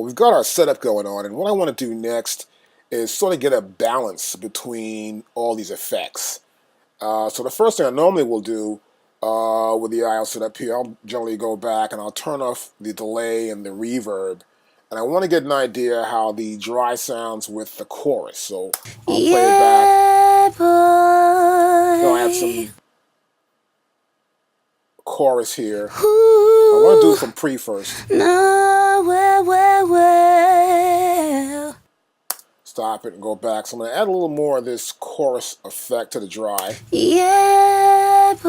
Well, we've got our setup going on, and what I want to do next is sort of get a balance between all these effects. So the first thing I normally will do with the IO setup here, I'll generally go back and I'll turn off the delay and the reverb, and I want to get an idea how the dry sounds with the chorus. So I'll play it back. Yeah, I'll add boy. some chorus here. I want to do Ooh, some pre first. no, well. Stop it and go back. So I'm going to add a little more of this chorus effect to the dry. Yeah, boy.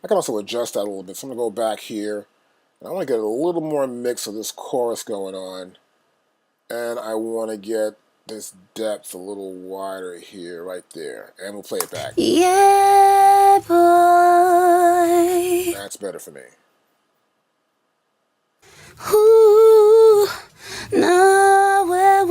I can also adjust that a little bit. So I'm going to go back here. And I want to get a little more mix of this chorus going on. And I want to get this depth a little wider here, right there. And we'll play it back. Yeah, boy. That's better for me. Ooh, no, well.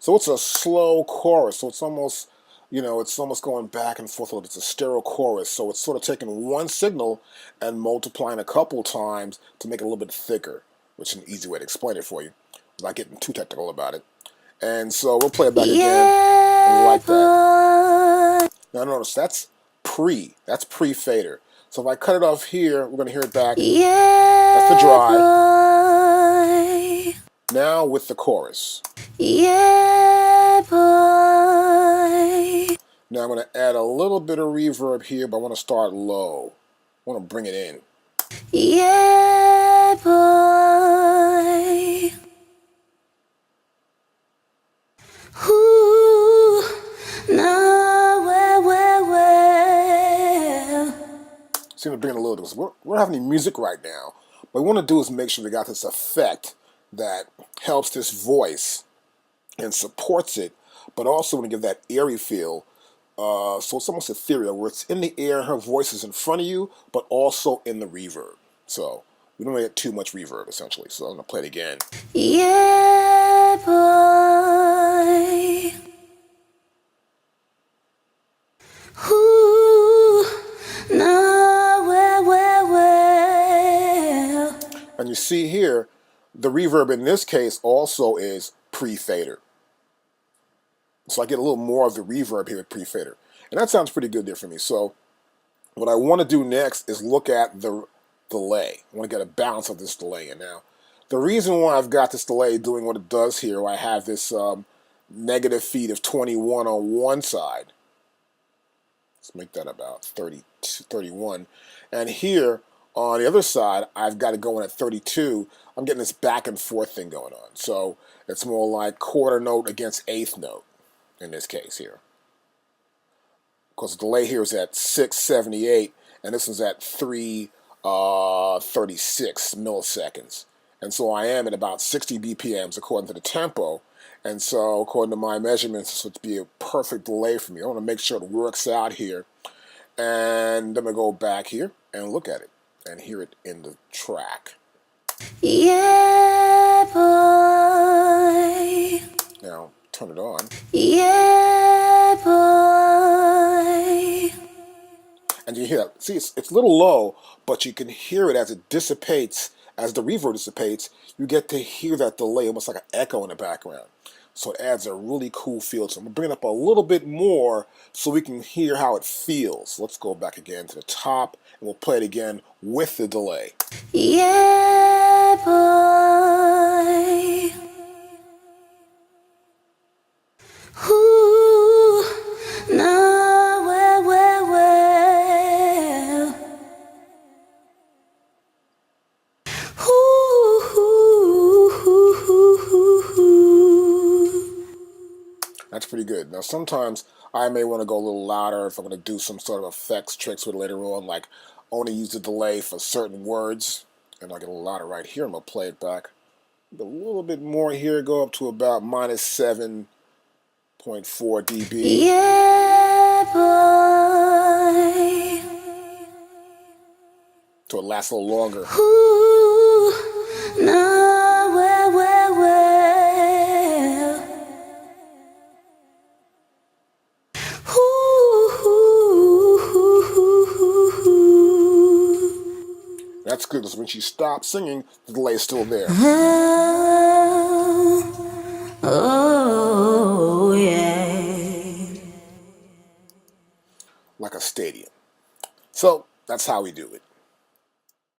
So it's a slow chorus. So it's almost, it's almost going back and forth a little bit. It's a stereo chorus. So it's sort of taking one signal and multiplying a couple times to make it a little bit thicker, which is an easy way to explain it for you without getting too technical about it. And so we'll play it back again. And we like that. Now notice that's pre-fader. So if I cut it off here, we're going to hear it back. That's the dry. Now with the chorus. Yeah, boy. Now I'm going to add a little bit of reverb here, but I want to start low. I want to bring it in. Yeah, boy. Ooh, no, well. See, I'm bringing a little bit. We're having any music right now. What we want to do is make sure we got this effect that helps this voice and supports it, but also want to give that airy feel. So it's almost ethereal, where it's in the air, her voice is in front of you, but also in the reverb. So we don't get too much reverb, essentially. So I'm going to play it again. Yeah, boy. Ooh, no, well. And you see here, the reverb in this case also is pre-fader. So I get a little more of the reverb here with pre-fader. And that sounds pretty good there for me. So what I want to do next is look at the delay. I want to get a balance of this delay in now. The reason why I've got this delay doing what it does here, I have this negative feed of 21 on one side. Let's make that about 32, 31. And here on the other side, I've got it going at 32. I'm getting this back and forth thing going on. So it's more like quarter note against eighth note in this case here. Because the delay here is at 678, and this is at 336 milliseconds. And so I am at about 60 BPMs according to the tempo. And so according to my measurements, this would be a perfect delay for me. I want to make sure it works out here. And I'm going to go back here and look at it and hear it in the track. Yeah, boy. Now, turn it on. Yeah, boy. And you hear that. See, it's a little low, but you can hear it as it dissipates, as the reverb dissipates. You get to hear that delay, almost like an echo in the background. So it adds a really cool feel to it. I'm going to bring it up a little bit more so we can hear how it feels. Let's go back again to the top, and we'll play it again with the delay. Yeah, boy. Ooh, no, well. Ooh. That's pretty good. Now, sometimes I may want to go a little louder if I'm going to do some sort of effects tricks with it later on, like only use the delay for certain words. And I'll get a little louder right here, and I'll play it back. A little bit more here, go up to about minus 7.4 dB. Yeah, boy. So it lasts a little longer. Ooh, no, well. Ooh. that's good because when she stops singing, the delay is still there. Oh, yeah. Like a stadium. So that's how we do it.